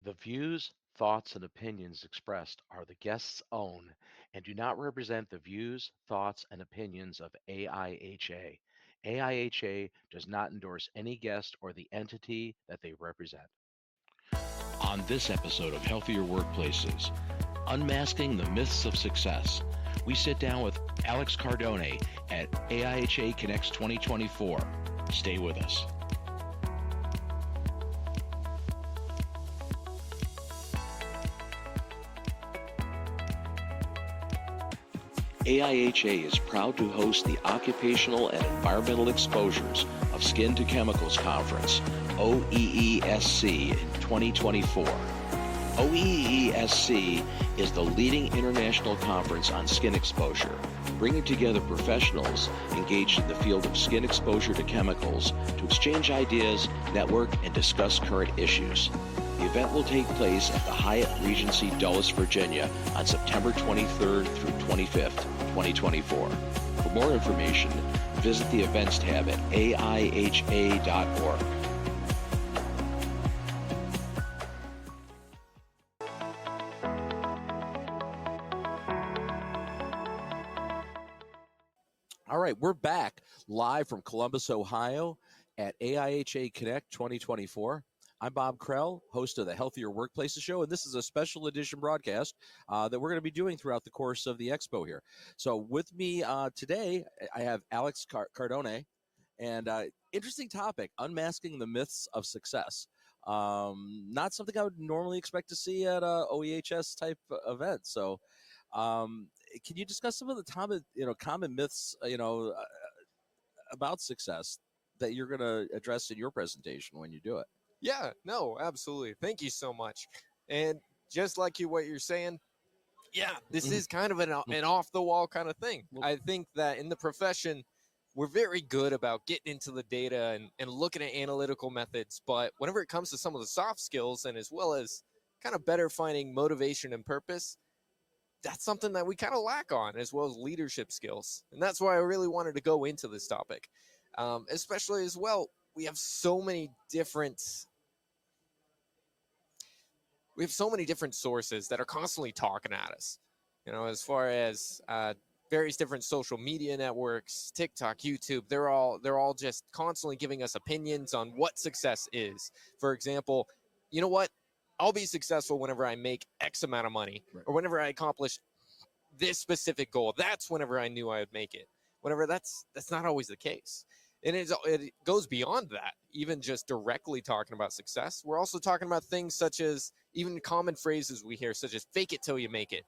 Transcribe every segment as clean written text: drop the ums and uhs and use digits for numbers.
The views, thoughts, and opinions expressed are the guest's own and do not represent the views, thoughts, and opinions of AIHA. AIHA does not endorse any guest or the entity that they represent. On this episode of Healthier Workplaces, Unmasking the Myths of Success, we sit down with Alex Cardone at AIHA Connects 2024. Stay with us. AIHA is proud to host the Occupational and Environmental Exposures of Skin to Chemicals Conference, OEESC, in 2024. OEESC is the leading international conference on skin exposure, bringing together professionals engaged in the field of skin exposure to chemicals to exchange ideas, network, and discuss current issues. The event will take place at the Hyatt Regency Dulles, Virginia on September 23rd through 25th, 2024. For more information, visit the events tab at aiha.org. All right, we're back live from Columbus, Ohio at AIHA Connect 2024. I'm Bob Krell, host of the Healthier Workplaces show, and this is a special edition broadcast that we're going to be doing throughout the course of the expo here. So with me today, I have Alex Cardone, and interesting topic, unmasking the myths of success. Not something I would normally expect to see at a OEHS type event. So can you discuss some of the common myths, about success that you're going to address in your presentation when you do it? Yeah, no, absolutely. Thank you so much. And just like what you're saying, yeah, this is kind of an off the wall kind of thing. I think that in the profession, we're very good about getting into the data and looking at analytical methods. But whenever it comes to some of the soft skills and as well as kind of better finding motivation and purpose, that's something that we kind of lack on, as well as leadership skills. And that's why I really wanted to go into this topic, especially as well. We have so many different sources that are constantly talking at us, as far as various different social media networks, TikTok, YouTube. They're all just constantly giving us opinions on what success is. For example, you know what? I'll be successful whenever I make X amount of money, right, or whenever I accomplish this specific goal. That's whenever I knew I would make it. Whenever that's not always the case. And it goes beyond that, even just directly talking about success. We're also talking about things such as even common phrases we hear, such as fake it till you make it,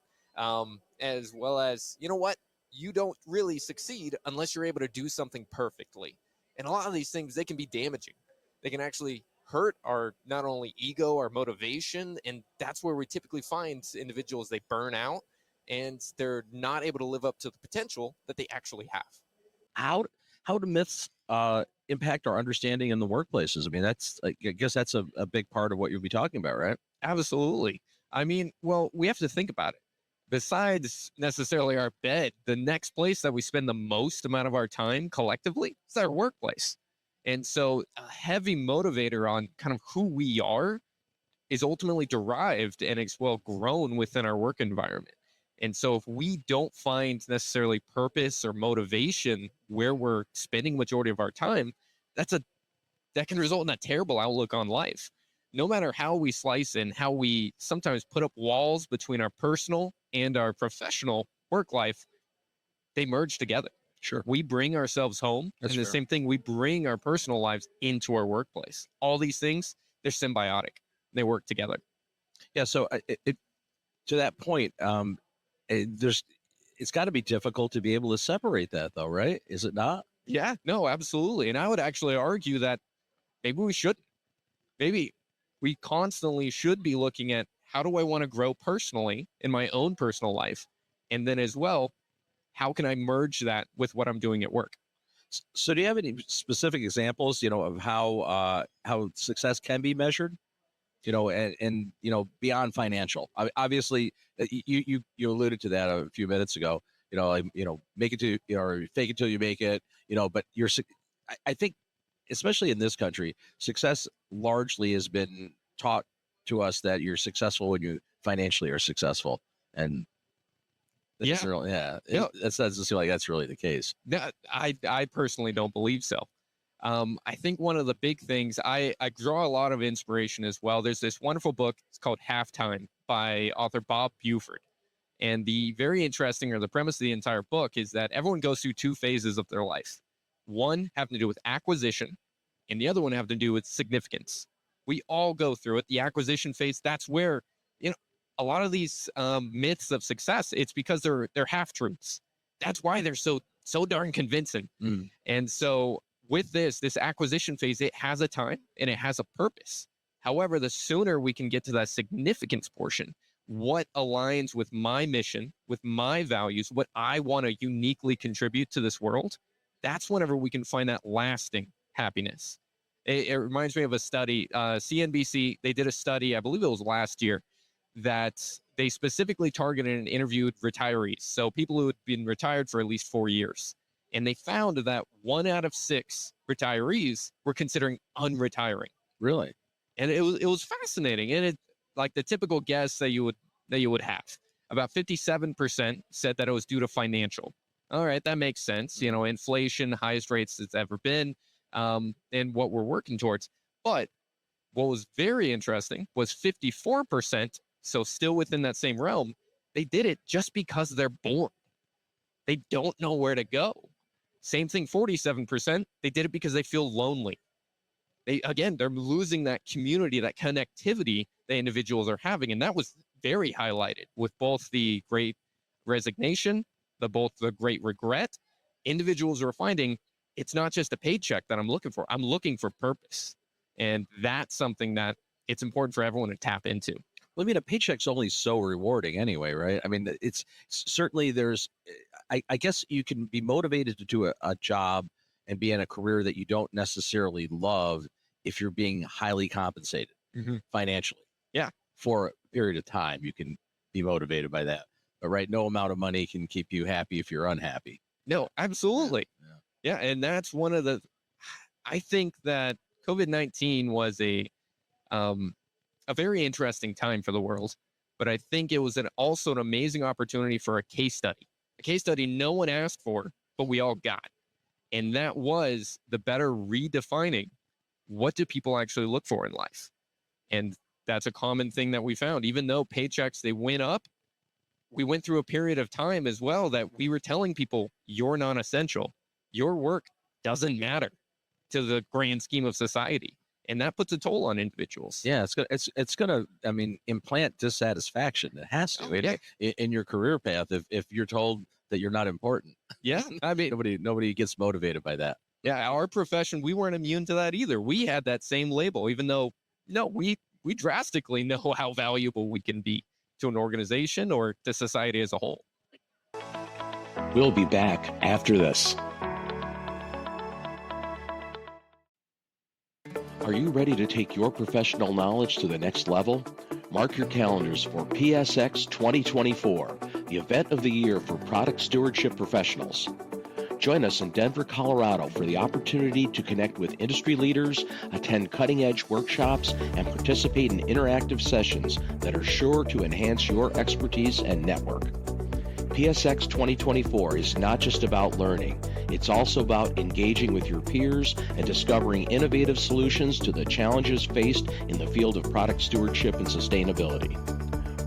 as well as, you know what? You don't really succeed unless you're able to do something perfectly. And a lot of these things, they can be damaging. They can actually hurt our not only ego, our motivation, and that's where we typically find individuals, they burn out and they're not able to live up to the potential that they actually have. How do myths impact our understanding in the workplaces? I mean, I guess that's a big part of what you'll be talking about, right? Absolutely. I mean, well, we have to think about it. Besides necessarily our bed, the next place that we spend the most amount of our time collectively is our workplace. And so a heavy motivator on kind of who we are is ultimately derived and it's well grown within our work environment. And so if we don't find necessarily purpose or motivation where we're spending majority of our time, that can result in a terrible outlook on life. No matter how we slice and how we sometimes put up walls between our personal and our professional work life, they merge together. Sure. We bring ourselves home. That's and the fair. same thing, we bring our personal lives into our workplace. All these things, they're symbiotic. They work together. Yeah. So to that point, it's got to be difficult to be able to separate that, though, right? Is it not? Yeah, no, absolutely. And I would actually argue that maybe we shouldn't. Maybe we constantly should be looking at how do I want to grow personally in my own personal life? And then as well, how can I merge that with what I'm doing at work? So do you have any specific examples, of how success can be measured? And beyond financial. Obviously, you alluded to that a few minutes ago. Make it to, or fake it till you make it. But I think, especially in this country, success largely has been taught to us that you're successful when you financially are successful, and that's that doesn't seem like that's really the case. No, I personally don't believe so. I think one of the big things, I draw a lot of inspiration as well. There's this wonderful book. It's called Halftime by author Bob Buford. And the very interesting, or the premise of the entire book, is that everyone goes through two phases of their life. One having to do with acquisition, and the other one having to do with significance. We all go through it. The acquisition phase, that's where, a lot of these myths of success, it's because they're half-truths. That's why they're so darn convincing. And so with this acquisition phase, it has a time and it has a purpose. However, the sooner we can get to that significance portion, what aligns with my mission, with my values, what I want to uniquely contribute to this world, that's whenever we can find that lasting happiness. It reminds me of a study, CNBC, they did a study, I believe it was last year, that they specifically targeted and interviewed retirees. So people who had been retired for at least 4 years. And they found that 1 out of 6 retirees were considering unretiring. Really? And it was fascinating. And it, like the typical guess that you would have, about 57% said that it was due to financial. All right, that makes sense. Inflation, highest rates it's ever been, and what we're working towards. But what was very interesting was 54%, so still within that same realm, they did it just because they're bored. They don't know where to go. Same thing, 47%, they did it because they feel lonely. They're losing that community, that connectivity that individuals are having. And that was very highlighted with both the great resignation, the great regret. Individuals are finding it's not just a paycheck that I'm looking for. I'm looking for purpose. And that's something that it's important for everyone to tap into. Well, I mean, a paycheck's only so rewarding anyway, right? I mean, it's certainly I guess you can be motivated to do a job and be in a career that you don't necessarily love if you're being highly compensated financially. Yeah. For a period of time, you can be motivated by that. But right, no amount of money can keep you happy if you're unhappy. No, absolutely. Yeah. And that's one of I think that COVID-19 was a very interesting time for the world, but I think it was also an amazing opportunity for a case study no one asked for, but we all got. And that was the better redefining what do people actually look for in life. And that's a common thing that we found. Even though paychecks, they went up, we went through a period of time as well that we were telling people, you're non-essential. Your work doesn't matter to the grand scheme of society. And that puts a toll on individuals. Yeah, it's gonna, I mean, implant dissatisfaction. It has to in your career path if you're told that you're not important. Yeah, I mean, nobody gets motivated by that. Yeah, our profession, we weren't immune to that either. We had that same label, even though we drastically know how valuable we can be to an organization or to society as a whole. We'll be back after this. Are you ready to take your professional knowledge to the next level? Mark your calendars for PSX 2024, the event of the year for product stewardship professionals. Join us in Denver, Colorado for the opportunity to connect with industry leaders, attend cutting-edge workshops, and participate in interactive sessions that are sure to enhance your expertise and network. PSX 2024 is not just about learning. It's also about engaging with your peers and discovering innovative solutions to the challenges faced in the field of product stewardship and sustainability.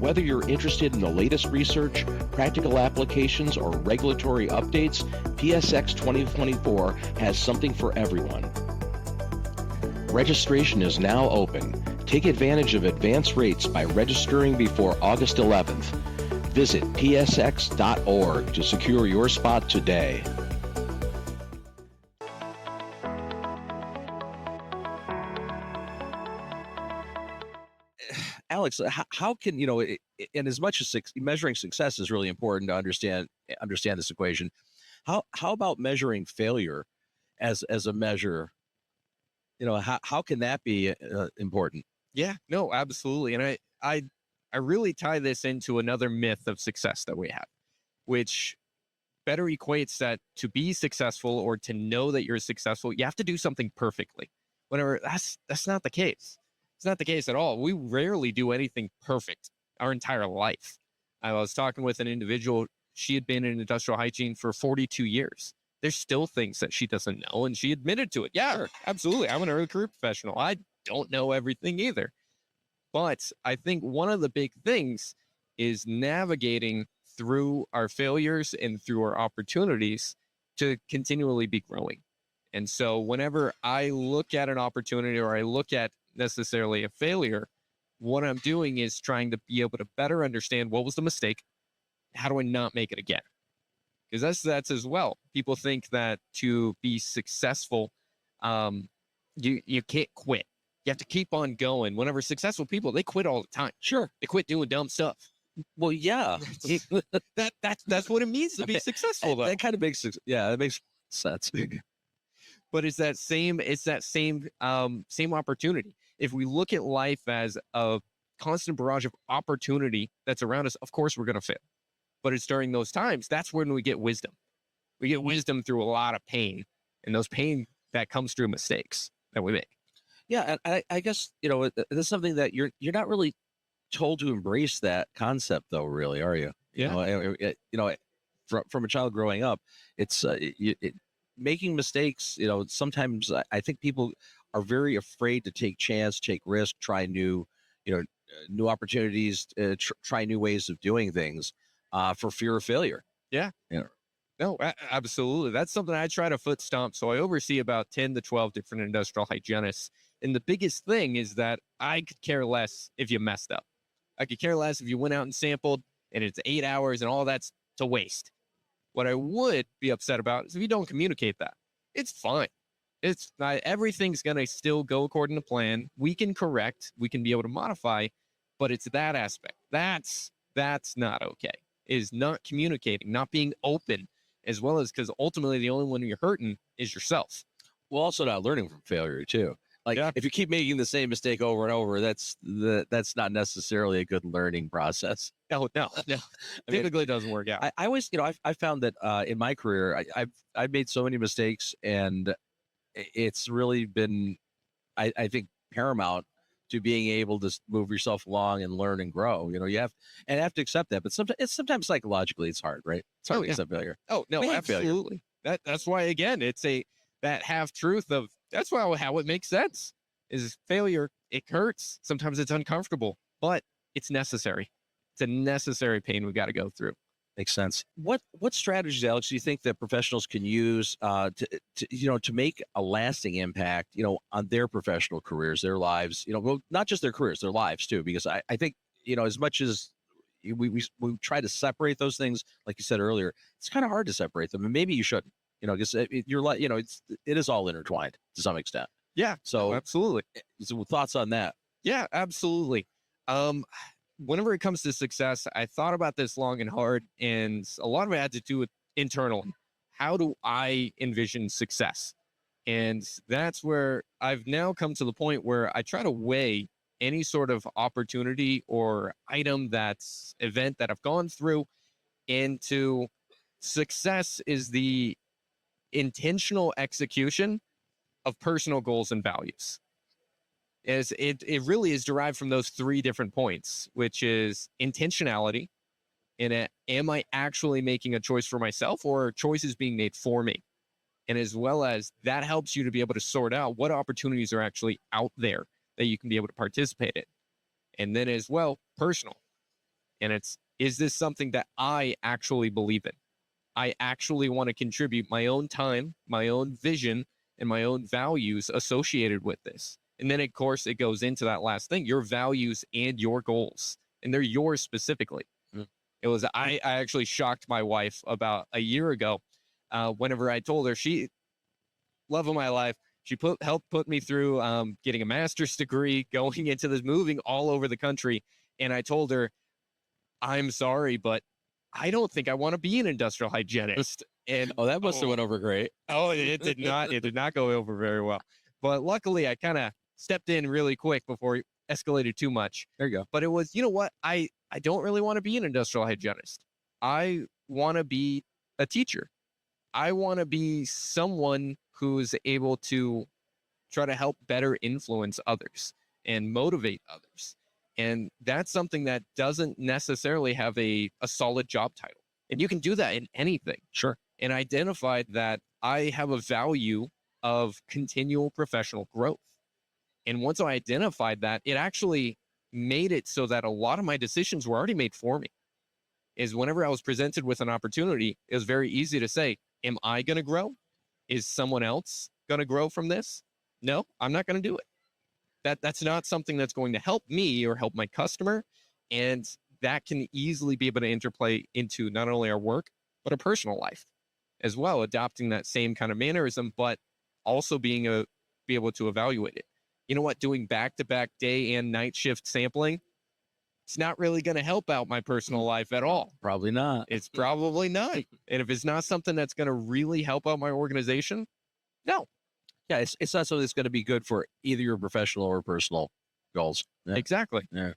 Whether you're interested in the latest research, practical applications, or regulatory updates, PSX 2024 has something for everyone. Registration is now open. Take advantage of advance rates by registering before August 11th. Visit psx.org to secure your spot today. Alex, how can, and as much as measuring success is really important to understand this equation, how about measuring failure as a measure? How can that be important? Yeah, no, absolutely. And I really tie this into another myth of success that we have, which better equates that to be successful or to know that you're successful, you have to do something perfectly. Whenever that's not the case. It's not the case at all. We rarely do anything perfect our entire life. I was talking with an individual. She had been in industrial hygiene for 42 years. There's still things that she doesn't know, and she admitted to it. Yeah, Sure. absolutely. I'm an early career professional. I don't know everything either. But I think one of the big things is navigating through our failures and through our opportunities to continually be growing. And so whenever I look at an opportunity or I look at necessarily a failure, what I'm doing is trying to be able to better understand what was the mistake. How do I not make it again? Because that's as well. People think that to be successful, you can't quit. You have to keep on going. Whenever successful people, they quit all the time. Sure. They quit doing dumb stuff. Well, yeah. That's what it means to be successful, though. That kind of makes that makes sense. But it's that same opportunity. If we look at life as a constant barrage of opportunity that's around us, of course we're going to fail. But it's during those times, that's when we get wisdom. We get wisdom through a lot of pain, and those pain that comes through mistakes that we make. Yeah, and I guess this is something that you're not really told to embrace that concept, though. Really, are you? Yeah. From a child growing up, it's making mistakes. Sometimes I think people are very afraid to take chance, take risk, try new opportunities, try new ways of doing things, for fear of failure. Yeah. No, absolutely. That's something I try to foot stomp. So I oversee about 10 to 12 different industrial hygienists. And the biggest thing is that I could care less if you messed up. I could care less if you went out and sampled and it's 8 hours and all that's to waste. What I would be upset about is if you don't communicate that. It's fine. It's not, everything's going to still go according to plan. We can correct, we can be able to modify, but it's that aspect. That's not okay. Is not communicating, not being open, as well as because ultimately the only one you're hurting is yourself. Well, also not learning from failure too. Like if you keep making the same mistake over and over, that's not necessarily a good learning process. No. Typically doesn't work out. I always, I found that in my career, I've made so many mistakes, and it's really been, I think, paramount to being able to move yourself along and learn and grow. You have to accept that, but sometimes psychologically it's hard, right? It's hard to accept failure. Oh no, absolutely. That's why, again, it's that half truth of that's how it makes sense is failure. It hurts. Sometimes it's uncomfortable, but it's necessary. It's a necessary pain we've got to go through. Makes sense. What strategies, Alex, do you think that professionals can use to make a lasting impact, on their professional careers, their lives, well, not just their careers, their lives too? Because I think, as much as we try to separate those things, like you said earlier, it's kind of hard to separate them, and maybe you shouldn't, because you're like, it is all intertwined to some extent. Yeah. So absolutely. So thoughts on that? Yeah, absolutely. Whenever it comes to success, I thought about this long and hard, and a lot of it had to do with internal. How do I envision success? And that's where I've now come to the point where I try to weigh any sort of opportunity or item event that I've gone through into success is the intentional execution of personal goals and values. It really is derived from those three different points, which is intentionality. And am I actually making a choice for myself, or are choices being made for me? And as well as that helps you to be able to sort out what opportunities are actually out there that you can be able to participate in. And then as well, personal. And is this something that I actually believe in? I actually want to contribute my own time, my own vision, and my own values associated with this. And then, of course, it goes into that last thing, your values and your goals. And they're yours specifically. Mm. It was, I actually shocked my wife about a year ago whenever I told her, love of my life, she helped put me through getting a master's degree, going into this, moving all over the country. And I told her, I'm sorry, but I don't think I want to be an industrial hygienist. And that must have went over great. Oh, it did not. It did not go over very well. But luckily, I kind of stepped in really quick before it escalated too much. There you go. But it was, you know what? I don't really want to be an industrial hygienist. I want to be a teacher. I want to be someone who's able to try to help better influence others. and motivate others. And that's something that doesn't necessarily have a solid job title. And you can do that in anything. Sure. And identified that I have a value of continual professional growth. And once I identified that, it actually made it so that a lot of my decisions were already made for me. Is whenever I was presented with an opportunity, it was very easy to say, am I going to grow? Is someone else going to grow from this? No, I'm not going to do it. That's not something that's going to help me or help my customer. And that can easily be able to interplay into not only our work, but our personal life as well, adopting that same kind of mannerism, but also be able to evaluate it. You know what? Doing back-to-back day and night shift sampling, it's not really going to help out my personal life at all. Probably not. It's probably not. And if it's not something that's going to really help out my organization, no. Yeah, it's not something that's going to be good for either your professional or personal goals. Yeah. Exactly. Yeah.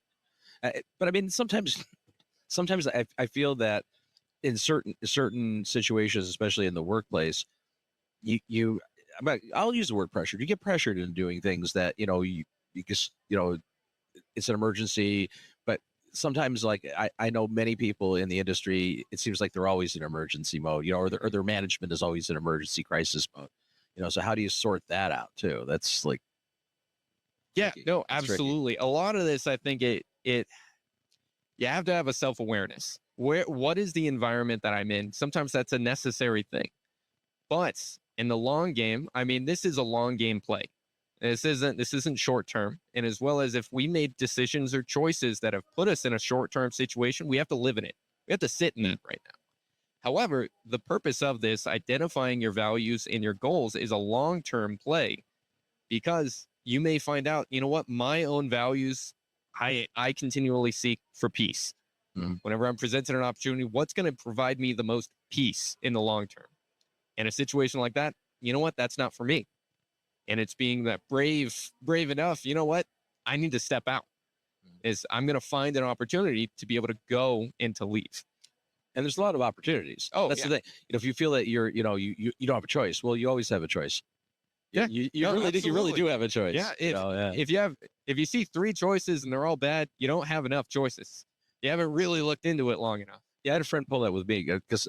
But I mean, sometimes I feel that in certain situations, especially in the workplace, I'll use the word pressure. You get pressured into doing things that, you just, it's an emergency. But sometimes, like, I know many people in the industry, it seems like they're always in emergency mode, or their management is always in emergency crisis mode. So how do you sort that out too? That's like, yeah, tricky. no, It's absolutely. tricky. A lot of this, I think you have to have a self-awareness. What is the environment that I'm in? Sometimes that's a necessary thing. But in the long game, I mean, this is a long game play. This isn't short term. And as well as if we made decisions or choices that have put us in a short-term situation, we have to live in it. We have to sit in that right now. However, the purpose of this, identifying your values and your goals, is a long-term play, because you may find out, you know what, my own values, I continually seek for peace. Mm-hmm. Whenever I'm presented an opportunity, what's going to provide me the most peace in the long term? In a situation like that, you know what, that's not for me. And it's being that brave enough, you know what, I need to step out. I'm going to find an opportunity to be able to go and to leave. And there's a lot of opportunities. Oh, that's yeah. the thing. If you feel that you don't have a choice, well, you always have a choice. Yeah, you no, really do have a choice. Yeah, yeah. If you see 3 choices and they're all bad, you don't have enough choices. You haven't really looked into it long enough. Yeah, I had a friend pull that with me because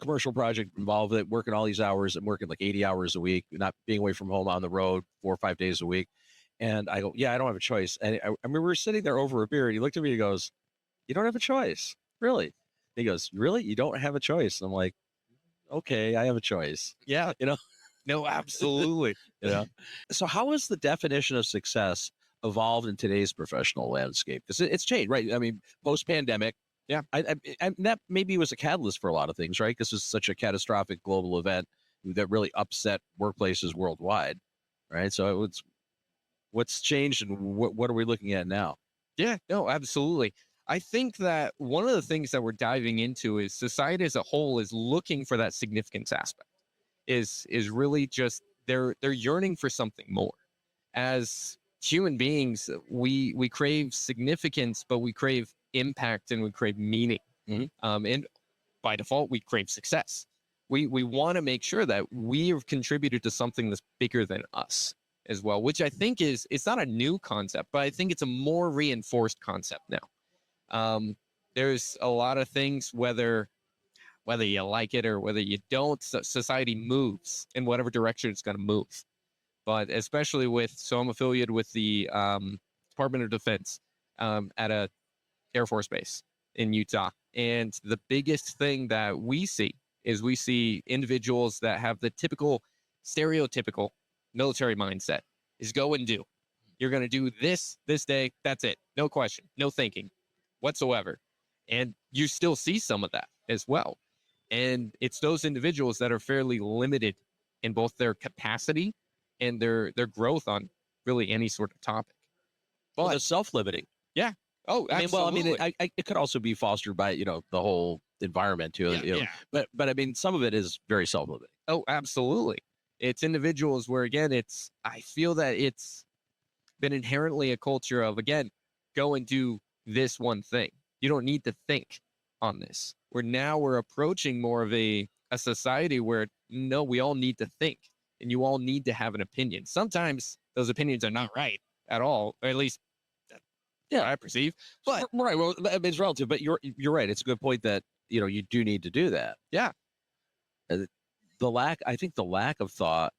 commercial project involved it, working all these hours and working like 80 hours a week, not being away from home on the road 4 or 5 days a week. And I go, yeah, I don't have a choice. And I remember we were sitting there over a beer, and he looked at me and he goes, you don't have a choice, really? He goes, really? You don't have a choice? And I'm like, okay, I have a choice. Yeah. No, absolutely. So how has the definition of success evolved in today's professional landscape? Because it's changed, right? I mean, post-pandemic. Yeah. I that maybe was a catalyst for a lot of things, right? Because it's such a catastrophic global event that really upset workplaces worldwide, right? So what's changed, and what are we looking at now? Yeah, no, absolutely. I think that one of the things that we're diving into is society as a whole is looking for that significance aspect. Is really just they're yearning for something more. As human beings, we crave significance, but we crave impact and we crave meaning. Mm-hmm. And by default, we crave success. We want to make sure that we have contributed to something that's bigger than us as well, which I think it's not a new concept, but I think it's a more reinforced concept now. There's a lot of things, whether you like it or whether you don't, society moves in whatever direction it's going to move. But especially so I'm affiliated with the Department of Defense at a Air Force base in Utah. And the biggest thing that we see individuals that have the stereotypical military mindset is go and do. You're going to do this day. That's it. No question, no thinking whatsoever. And you still see some of that as well. And it's those individuals that are fairly limited in both their capacity and their growth on really any sort of topic. But it's self-limiting. Yeah. Oh, absolutely. It could also be fostered by, the whole environment too. Yeah. But I mean, some of it is very self-limiting. Oh, absolutely. It's individuals where, again, I feel that it's been inherently a culture of, again, go and do this one thing. You don't need to think on this. We're approaching more of a society where, no, we all need to think, and you all need to have an opinion. Sometimes those opinions are not right. at all, or at least Yeah. I perceive. But right, well, it's relative, but you're right. It's a good point that you do need to do that. yeah, I think the lack of thought,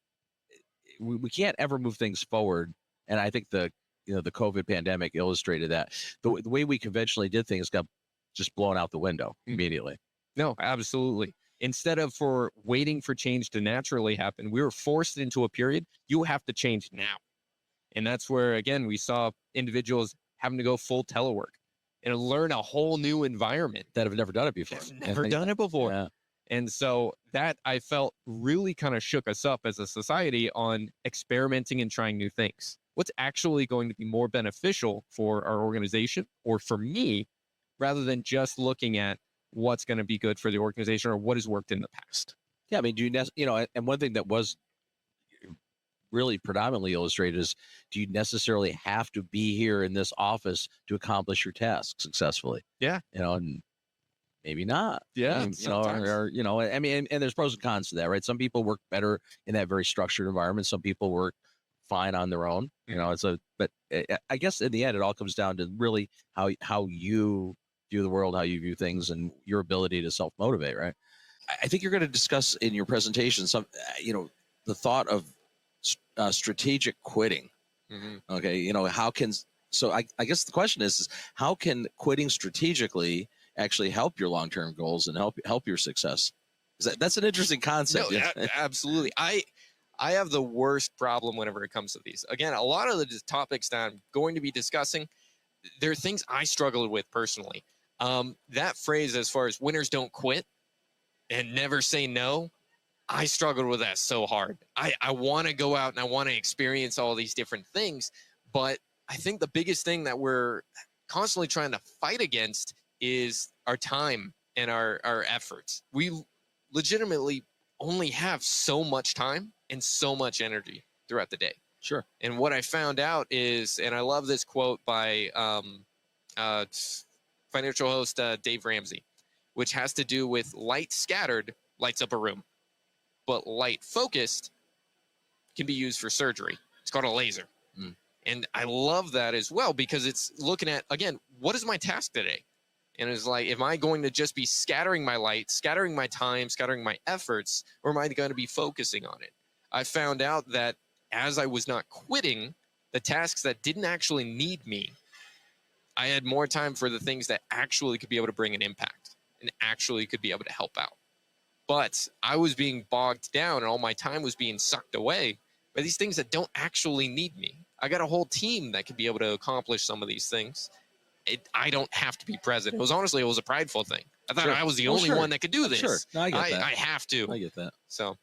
we can't ever move things forward, and I think the COVID pandemic illustrated that. The way we conventionally did things got just blown out the window immediately. no, absolutely. Instead of waiting for change to naturally happen, we were forced into a period. You have to change now. And that's where, again, we saw individuals having to go full telework and learn a whole new environment. That have never done it before. Never done it before. Yeah. And so that, I felt, really kind of shook us up as a society on experimenting and trying new things. What's actually going to be more beneficial for our organization or for me, rather than just looking at what's going to be good for the organization or what has worked in the past. Yeah, I mean, and one thing that was really predominantly illustrated is, do you necessarily have to be here in this office to accomplish your task successfully? Yeah. And maybe not. Yeah. I mean, and there's pros and cons to that, right? Some people work better in that very structured environment. Some people work fine on their own, but I guess in the end, it all comes down to really how you view the world, how you view things, and your ability to self-motivate, right? I think you're going to discuss in your presentation some, the thought of strategic quitting. Mm-hmm. Okay, I guess the question is how can quitting strategically actually help your long-term goals and help your success? That's an interesting concept. No, absolutely. I have the worst problem whenever it comes to these. Again, a lot of the topics that I'm going to be discussing, there are things I struggled with personally. That phrase, as far as winners don't quit and never say no, I struggled with that so hard. I want to go out and I want to experience all these different things, but I think the biggest thing that we're constantly trying to fight against is our time and our efforts. We legitimately only have so much time and so much energy throughout the day. Sure. And what I found out is, and I love this quote by financial host Dave Ramsey, which has to do with light scattered lights up a room, but light focused can be used for surgery. It's called a laser. And I love that as well, because it's looking at, again, what is my task today? And it's like, am I going to just be scattering my light, scattering my time, scattering my efforts, or am I going to be focusing on it? I found out that as I was not quitting the tasks that didn't actually need me, I had more time for the things that actually could be able to bring an impact and actually could be able to help out. But I was being bogged down and all my time was being sucked away by these things that don't actually need me. I got a whole team that could be able to accomplish some of these things. I don't have to be present. It was a prideful thing. I thought I was the only one that could do this. Sure. No, I get that. I have to. I get that. So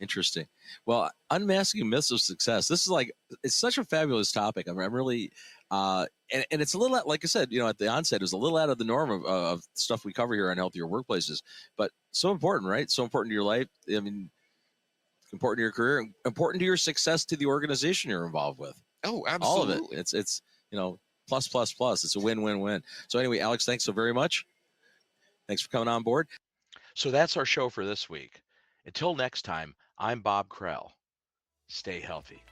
interesting. Well, unmasking myths of success. This is it's such a fabulous topic. I'm really, and it's a little, like I said, at the onset, it's a little out of the norm of stuff we cover here on Healthier Workplaces, but so important, right? So important to your life. I mean, important to your career, important to your success, to the organization you're involved with. Oh, absolutely. All of it. It's plus, plus, plus. It's a win, win, win. So anyway, Alex, thanks so very much. Thanks for coming on board. So that's our show for this week. Until next time, I'm Bob Krell. Stay healthy.